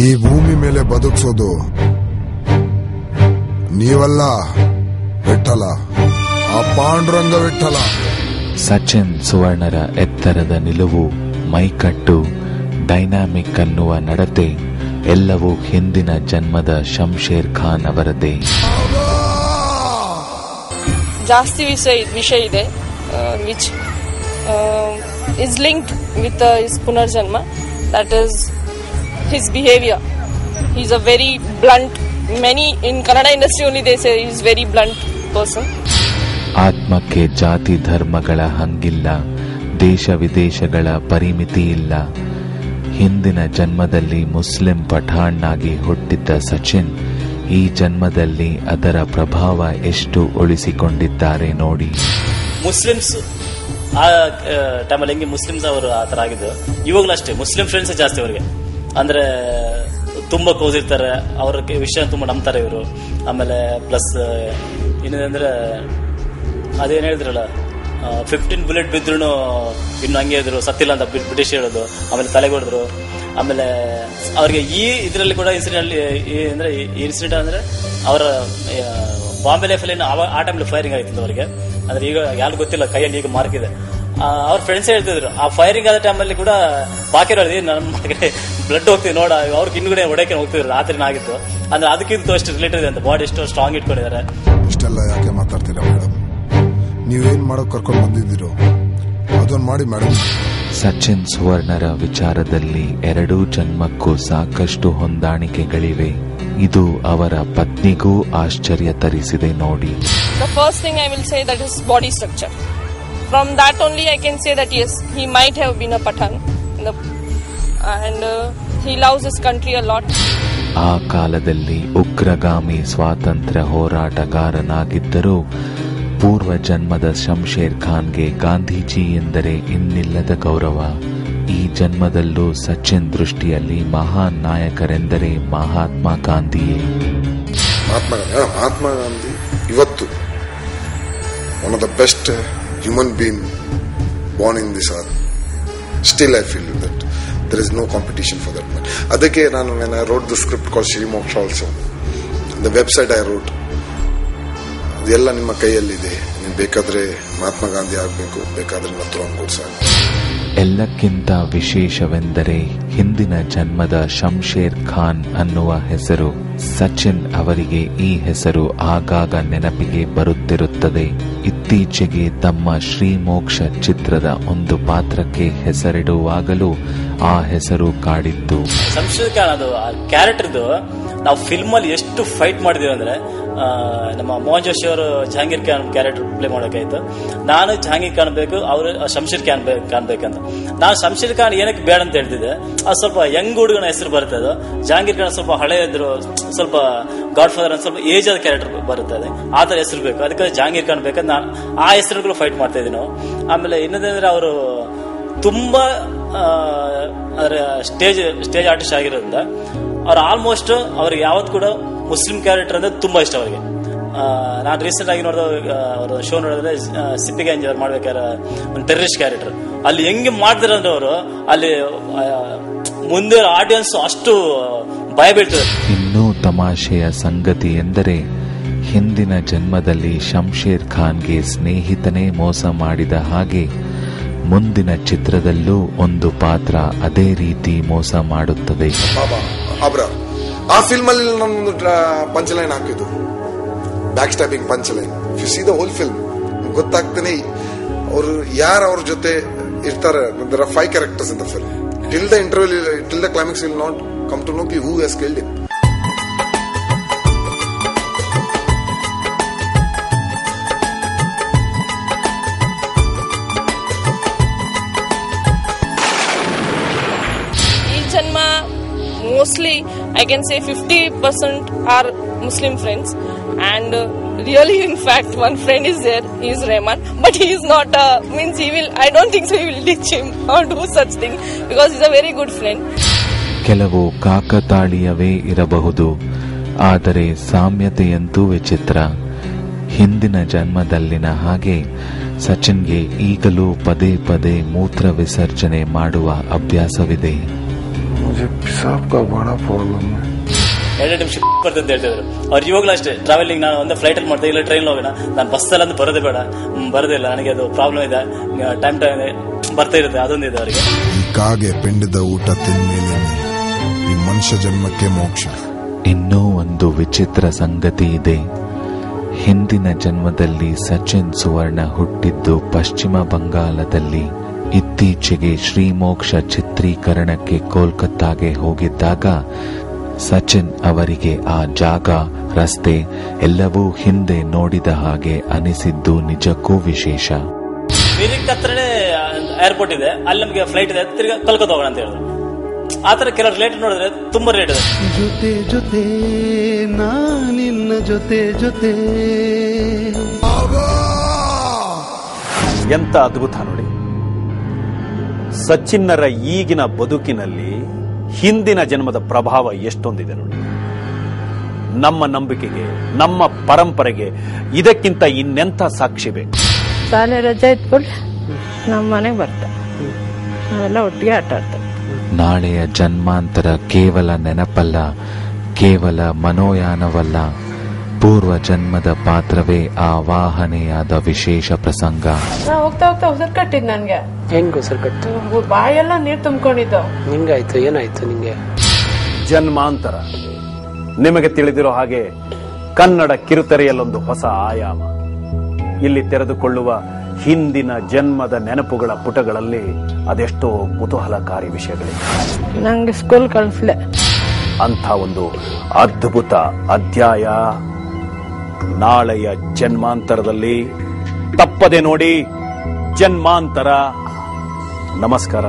ಈ ಭೂಮಿ ಮೇಲೆ ಬದುಕಿಸೋದು ನೀವಲ್ಲ, ವಿಠಲ, ಆ ಪಾಂಡುರಂಗ ವಿಠಲ. ಸಚಿನ್ ಸುವರ್ಣರ ಎತ್ತರದ ನಿಲುವು, ಮೈಕಟ್ಟು, ಡೈನಾಮಿಕ್ ಅನ್ನುವ ನಡತೆ ಎಲ್ಲವೂ ಹಿಂದಿನ ಜನ್ಮದ ಶಂಶೇರ್ ಖಾನ್ ಅವರದೇ. ಜಾಸ್ತಿ ವಿಷಯ ಇದೆ which is linked with his punarjanma, that is his behavior. He's a very blunt, many in Kannada industry only they say he's very blunt person. ಆತ್ಮಕ್ಕೆ ಜಾತಿ ಧರ್ಮಗಳ ಹಂಗಿಲ್ಲ, ದೇಶ ವಿದೇಶಗಳ ಪರಿಮಿತಿ ಇಲ್ಲ. ಹಿಂದಿನ ಜನ್ಮದಲ್ಲಿ ಮುಸ್ಲಿಂ ಪಠಾಣ್ಣಾಗಿ ಹುಟ್ಟಿದ್ದ ಸಚಿನ್ ಈ ಜನ್ಮದಲ್ಲಿ ಅದರ ಪ್ರಭಾವ ಎಷ್ಟು ಉಳಿಸಿಕೊಂಡಿದ್ದಾರೆ ನೋಡಿ. ಮುಸ್ಲಿಮ್ಸ್ ಆ ಟೈಮಲ್ಲಿ ಹೆಂಗೆ ಮುಸ್ಲಿಮ್ಸ್ ಅವರು ಆ ತರ ಆಗಿದ್ದು, ಇವಾಗಲೂ ಅಷ್ಟೇ ಮುಸ್ಲಿಂ ಫ್ರೆಂಡ್ಸ್ ಜಾಸ್ತಿ ಅವ್ರಿಗೆ. ಅಂದ್ರೆ ತುಂಬಾ ಕ್ಲೋಸ್ ಇರ್ತಾರೆ, ಅವ್ರ ವಿಷಯ ತುಂಬಾ ನಂಬ್ತಾರೆ ಇವರು. ಆಮೇಲೆ ಪ್ಲಸ್ ಇನ್ನೇನಂದ್ರೆ ಅದೇನ್ ಹೇಳಿದ್ರಲ್ಲ, 15 ಬುಲೆಟ್ ಬಿದ್ರು ಇನ್ನು ಹಂಗೆ ಇದ್ರು, ಸತ್ತಿಲ್ಲ ಅಂತ ಬ್ರಿಟಿಷ್ ಹೇಳೋದು, ಆಮೇಲೆ ತಲೆಗೆ ಹೊಡೆದ್ರು. ಆಮೇಲೆ ಅವ್ರಿಗೆ ಈ ಇದರಲ್ಲಿ ಕೂಡ ಇನ್ಸಿಡೆಂಟ್ ಅಂದ್ರೆ ಅವರ ಬಾಂಬೆ ಲೈಫಲ್ಲಿ ಆ ಟೈಮಲ್ಲಿ ಫೈರಿಂಗ್ ಆಯ್ತು ಅವರಿಗೆ. ಅಂದ್ರೆ ಈಗ ಯಾರು ಗೊತ್ತಿಲ್ಲ, ಕೈಯಲ್ಲಿ ಈಗ ಮಾರ್ಕ್ ಇದೆ. ಅವ್ರ ಫ್ರೆಂಡ್ಸ್ ಹೇಳ್ತಿದ್ರು ಆ ಫೈರಿಂಗ್ ಆದ ಟೈಮಲ್ಲಿ ಕೂಡ ಬಾಕಿ ನಮ್ಮ ಬ್ಲಡ್ ಹೋಗ್ತಿದೆ ನೋಡ, ಅವ್ರಿಗೆ ಇನ್ನುಗಡೆ ಹೊಡೆಯಕ್ಕೆ ಹೋಗ್ತಿದ್ರು. ಆ ಥರ ಆಗಿತ್ತು. ಅಂದ್ರೆ ಅದಕ್ಕಿಂತ ಅಷ್ಟು ರಿಲೇಟೆಡ್ ಇದೆ ಅಂತ, ಬಾಡಿ ಎಷ್ಟು ಸ್ಟ್ರಾಂಗ್ ಇಟ್ಕೊಂಡಿದ್ದಾರೆ. ಇಷ್ಟೆಲ್ಲ ಯಾಕೆ ಮಾತಾಡ್ತೀರಾ ಮೇಡಮ್? ನೀವೇನ್ ಮಾಡೋಕ್ ಕರ್ಕೊಂಡು ಬಂದಿದ್ದೀರೋ ಅದನ್ನ ಮಾಡಿ ಮೇಡಮ್. ಸಚಿನ್ ಸುವರ್ಣರ ವಿಚಾರದಲ್ಲಿ ಎರಡೂ ಜನ್ಮಕ್ಕೂ ಸಾಕಷ್ಟು ಹೊಂದಾಣಿಕೆಗಳಿವೆ. ಇದು ಅವರ ಪತ್ನಿಗೂ ಆಶ್ಚರ್ಯ ತರಿಸಿದೆ ನೋಡಿ. The first thing I will say that is body structure. From that only I can say that yes, he might have been a Pathan and he loves his country a lot. ಆ ಕಾಲದಲ್ಲಿ ಉಗ್ರಗಾಮಿ ಸ್ವಾತಂತ್ರ್ಯ ಹೋರಾಟಗಾರನಾಗಿದ್ದರೂ ಪೂರ್ವ ಜನ್ಮದ ಶಂಶೇರ್ ಖಾನ್ಗೆ ಗಾಂಧೀಜಿ ಎಂದರೆ ಇನ್ನಿಲ್ಲದ ಗೌರವ. ಈ ಜನ್ಮದಲ್ಲೂ ಸಚಿನ್ ದೃಷ್ಟಿಯಲ್ಲಿ ಮಹಾನ್ ನಾಯಕರೆಂದರೆ ಮಹಾತ್ಮ ಗಾಂಧಿಯೇ. ಮಹಾತ್ಮ ಗಾಂಧಿ ಇವತ್ತು one of the best human being born in this earth. Still I feel that there is no competition for that man. Adake nanu when I wrote the script called Shri Moksha also, the website I wrote, ಅದೆಲ್ಲ ನಿಮ್ಮ ಕೈಯಲ್ಲಿದೆ. ನೀವು ಬೇಕಾದ್ರೆ ಮಹಾತ್ಮ ಗಾಂಧಿ ಆಗಬೇಕು, ಬೇಕಾದ್ರೆ ನಥುರಾಮ್ ಗೋಡ್ಸೆ. ಎಲ್ಲಕ್ಕಿಂತ ವಿಶೇಷವೆಂದರೆ ಹಿಂದಿನ ಜನ್ಮದ ಶಂಶೇರ್ ಖಾನ್ ಅನ್ನುವ ಹೆಸರು. ಸಚಿನ್ ಅವರಿಗೆ ಈ ಹೆಸರು ಆಗಾಗ ನೆನಪಿಗೆ ಬರುತ್ತಿರುತ್ತದೆ. ಇತ್ತೀಚೆಗೆ ತಮ್ಮ ಶ್ರೀ ಮೋಕ್ಷ ಚಿತ್ರದ ಒಂದು ಪಾತ್ರಕ್ಕೆ ಹೆಸರಿಡುವಾಗಲೂ ಆ ಹೆಸರು ಕಾಡಿತ್ತು. ಶಂಶೇರ್ ಖಾನ್ ಅದು ಕ್ಯಾರೆಕ್ಟರ್ದು ನಾವು ಫಿಲ್ಮ್ ಅಲ್ಲಿ ಎಷ್ಟು ಫೈಟ್ ಮಾಡಿದೀವಿ ಅಂದ್ರೆ, ನಮ್ಮ ಮೋಹನ್ ಜೋಶಿ ಅವರು ಜಹಾಂಗೀರ್ ಖಾನ್ ಕ್ಯಾರೆಕ್ಟರ್ ಪ್ಲೇ ಮಾಡೋಕಾಯ್ತು. ನಾನು ಜಹಾಂಗೀರ್ ಖಾನ್ ಬೇಕು, ಅವರು ಶಂಶೇರ್ ಖಾನ್ ಬೇಕಂತ. ನಾನು ಶಂಶೇರ್ ಖಾನ್ ಏನಕ್ಕೆ ಬೇಡ ಅಂತ ಹೇಳ್ತಿದ್ದೆ, ಅದು ಸ್ವಲ್ಪ ಯಂಗ್ ಹುಡುಗನ ಹೆಸರು ಬರುತ್ತೆ. ಅದು ಜಹಾಂಗೀರ್ ಖಾನ್ ಸ್ವಲ್ಪ ಹಳೆ ಇದ್ರು, ಸ್ವಲ್ಪ ಗಾಡ್ ಫಾದರ್ ಅಂತ ಸ್ವಲ್ಪ ಏಜ್ ಆದ ಕ್ಯಾರೆಕ್ಟರ್ ಬರುತ್ತೆ. ಆ ತರ ಹೆಸರು ಬೇಕು, ಅದಕ್ಕೆ ಜಹಾಂಗೀರ್ ಖಾನ್ ಬೇಕಂತ ನಾನು ಆ ಹೆಸರುಗಳು ಫೈಟ್ ಮಾಡ್ತಾ ಇದೀವಿ ನಾವು. ಆಮೇಲೆ ಇನ್ನೊಂದಂದ್ರೆ ಅವರು ತುಂಬಾ ಸ್ಟೇಜ್ ಆರ್ಟಿಸ್ಟ್ ಆಗಿರೋದ್ರಿಂದ ಅವ್ರು ಆಲ್ಮೋಸ್ಟ್ ಅವ್ರಿಗೆ ಯಾವತ್ತು ಕೂಡ ಮುಸ್ಲಿಂ ಕ್ಯಾರೆಕ್ಟರ್ ಅಂದ್ರೆ ತುಂಬಾ ಇಷ್ಟ ಅವರಿಗೆ. ನಾನು ರೀಸೆಂಟ್ ಆಗಿ ನೋಡಿದ ಅವ್ರ ಶೋ ನೋಡಿದ್ರೆ ಸಿಪ್ಪಿಗೆ ಎಂಜಾಯ್ ಮಾಡ್ಬೇಕಾದ್ರೆ ಒಂದು ಟೆರರಿಸ್ಟ್ ಕ್ಯಾರೆಕ್ಟರ್ ಅಲ್ಲಿ ಹೆಂಗೆ ಮಾಡ್ತಾರೆ ಅಂದ್ರೆ ಅವರು ಅಲ್ಲಿ ಮುಂದೆ ಆಡಿಯನ್ಸ್ ಅಷ್ಟು ಭಯ ಬೀಳ್ತದೆ. ಇನ್ನೂ ತಮಾಷೆಯ ಸಂಗತಿ ಎಂದರೆ ಹಿಂದಿನ ಜನ್ಮದಲ್ಲಿ ಶಂಶೇರ್ ಖಾನ್ಗೆ ಸ್ನೇಹಿತನೇ ಮೋಸ ಮಾಡಿದ ಹಾಗೆ ಮುಂದಿನ ಚಿತ್ರದಲ್ಲೂ ಒಂದು ಪಾತ್ರ ಅದೇ ರೀತಿ ಮೋಸ ಮಾಡುತ್ತದೆ. ಆ ಫಿಲ್ಮ್ ಅಲ್ಲಿ ನನ್ನೊಂದು ಪಂಚಲೈನ್ ಹಾಕಿದ್ದು, back stabbing punchline. You see the whole film ಗೊತ್ತಾಗ್ತಾನೆ ಅವರು ಯಾರು ಅವ್ರ ಜೊತೆ ಇರ್ತಾರೆ. there are 5 characters in the film. till the interval, till the climax will not come to know who has killed him. Mostly I can say 50% are Muslim friends, and really in fact one friend is there, he is Rahman, but he is not I don't think so he will ditch him or do such thing because he is a very good friend. ಕೆಲವು ಕಾಕತಾಳೀಯವೇ ಇರಬಹುದು, ಆದರೆ ಸಾಮ್ಯತೆಯಂತೂ ವಿಚಿತ್ರ. ಹಿಂದಿನ ಜನ್ಮದಲ್ಲಿನ ಹಾಗೆ ಸಚಿನ್ಗೆ ಈಗಲೂ ಪದೇ ಪದೇ ಮೂತ್ರ ವಿಸರ್ಜನೆ ಮಾಡುವ ಅಭ್ಯಾಸವಿದೆ. मुझे पेशाब का बड़ा प्रॉब्लम है. 2 ನಿಮಿಷ ಬರ್ತದೆ ಅಂತ ಹೇಳ್ತಿದ್ರು ಅವ್ರು. ಇವಾಗಲೂ ಅಷ್ಟೇ ಟ್ರಾವೆಲಿಂಗ್ ನಾನು ಒಂದೇ ಫ್ಲೈಟ್ ಅಲ್ಲಿ ಮಾಡ್ತಾ ಇಲ್ಲ ಟ್ರೈನ್ ಹೋಗೋಣ, ನಾನು ಬಸ್ಸಲ್ಲಿ ಅಂತ ಬರೋದೇ ಬೇಡ, ಬರೋದಿಲ್ಲ ನನಗೆ, ಅದು ಪ್ರಾಬ್ಲಮ್ ಇದೆ, ಟೈಮ್ ಬರ್ತಾ ಇರುತ್ತೆ, ಅದೊಂದಿದೆ ಅವರಿಗೆ. ಈ ಕಾಗೆ ಪಿಂಡದ ಊಟ ತಿಂದ್ಮೇಲೆ ಈ ಮನುಷ್ಯ ಜನ್ಮಕ್ಕೆ ಮೋಕ್ಷ. ಇನ್ನೂ ಒಂದು ವಿಚಿತ್ರ ಸಂಗತಿ ಇದೆ. ಹಿಂದಿನ ಜನ್ಮದಲ್ಲಿ ಸಚಿನ್ ಸುವರ್ಣ ಹುಟ್ಟಿದ್ದು ಪಶ್ಚಿಮ ಬಂಗಾಳದಲ್ಲಿ. ಇತ್ತೀಚೆಗೆ ಶ್ರೀಮೋಕ್ಷ ಚಿತ್ರೀಕರಣಕ್ಕೆ ಕೋಲ್ಕತ್ತಾಗೆ ಹೋಗಿದ್ದಾಗ ಸಚಿನ್ ಅವರಿಗೆ ಆ ಜಾಗ, ರಸ್ತೆ ಎಲ್ಲವೂ ಹಿಂದೆ ನೋಡಿದ ಹಾಗೆ ಅನಿಸಿದ್ದು ನಿಜಕ್ಕೂ ವಿಶೇಷ. ಮೀರಿಂಗ್ ಹತ್ರನೇ ಏರ್ಪೋರ್ಟ್ ಇದೆ, ಅಲ್ಲಿ ನಮಗೆ ಫ್ಲೈಟ್ ಇದೆ, ತಿರ್ಗಾ ಕಲ್ಕತ್ತಾ ಹೋಗೋಣ ಅಂತ ಹೇಳಿದ್ರು. ಆತರ ಕೆಲವು ರೇಟ್ ನೋಡಿದ್ರೆ ತುಂಬಾ ರೇಟ್ ಇದೆ. ಜೊತೆ ಜೊತೆ ನಾನಿನ್ನ ಜೊತೆ ಜೊತೆ. ಎಂತ ಅದ್ಭುತ ನೋಡಿ. ಸಚಿನ್ನರ ಈಗಿನ ಬದುಕಿನಲ್ಲಿ ಹಿಂದಿನ ಜನ್ಮದ ಪ್ರಭಾವ ಎಷ್ಟೊಂದಿದೆ ನೋಡಿ. ನಮ್ಮ ನಂಬಿಕೆಗೆ, ನಮ್ಮ ಪರಂಪರೆಗೆ ಇದಕ್ಕಿಂತ ಇನ್ನೆಂಥ ಸಾಕ್ಷಿ ಬೇಕು. ಶಾಲೆ ರಜೆ ಇಟ್ಕೊಂಡು ನಮ್ಮ ಮನೆಗೆ ಬರ್ತಾ ನಾವೆಲ್ಲ ಒಟ್ಟಿಗೆ ಆಟ ಆಡ್ತೇವೆ. ನಾಳೆಯ ಜನ್ಮಾಂತರ ಕೇವಲ ನೆನಪಲ್ಲ, ಕೇವಲ ಮನೋಯಾನವಲ್ಲ, ಪೂರ್ವ ಜನ್ಮದ ಪಾತ್ರವೇ ಆವಾಹನೆಯಾದ ವಿಶೇಷ ಪ್ರಸಂಗ. ಹೋಗ್ತಾ ಹೋಗ್ತಾ ಉಸಿರು ಕಟ್ಟಿದ್ ನನ್ಗೆ. ಹೆಂಗ್ ಉಸಿರು ಕಟ್ಟು? ಬಾಯೆಲ್ಲ ನೀರ್ ತುಂಬಿಕೊಂಡಿದ್ದು. ನಿಂಗಾಯ್ತು? ಏನಾಯ್ತು ನಿಂಗೆ? ಜನ್ಮಾಂತರ ನಿಮಗೆ ತಿಳಿದಿರೋ ಹಾಗೆ ಕನ್ನಡ ಕಿರುತೆರೆಯಲ್ಲೊಂದು ಹೊಸ ಆಯಾಮ. ಇಲ್ಲಿ ತೆರೆದುಕೊಳ್ಳುವ ಹಿಂದಿನ ಜನ್ಮದ ನೆನಪುಗಳ ಪುಟಗಳಲ್ಲಿ ಅದೆಷ್ಟೋ ಕುತೂಹಲಕಾರಿ ವಿಷಯಗಳಿವೆ. ನಂಗೆ ಸ್ಕೂಲ್ ಕಳಿಸ್ಲೆ. ಅಂಥ ಒಂದು ಅದ್ಭುತ ಅಧ್ಯಾಯ ನಾಳೆಯ ಜನ್ಮಾಂತರದಲ್ಲಿ. ತಪ್ಪದೆ ನೋಡಿ ಜನ್ಮಾಂತರ. ನಮಸ್ಕಾರ.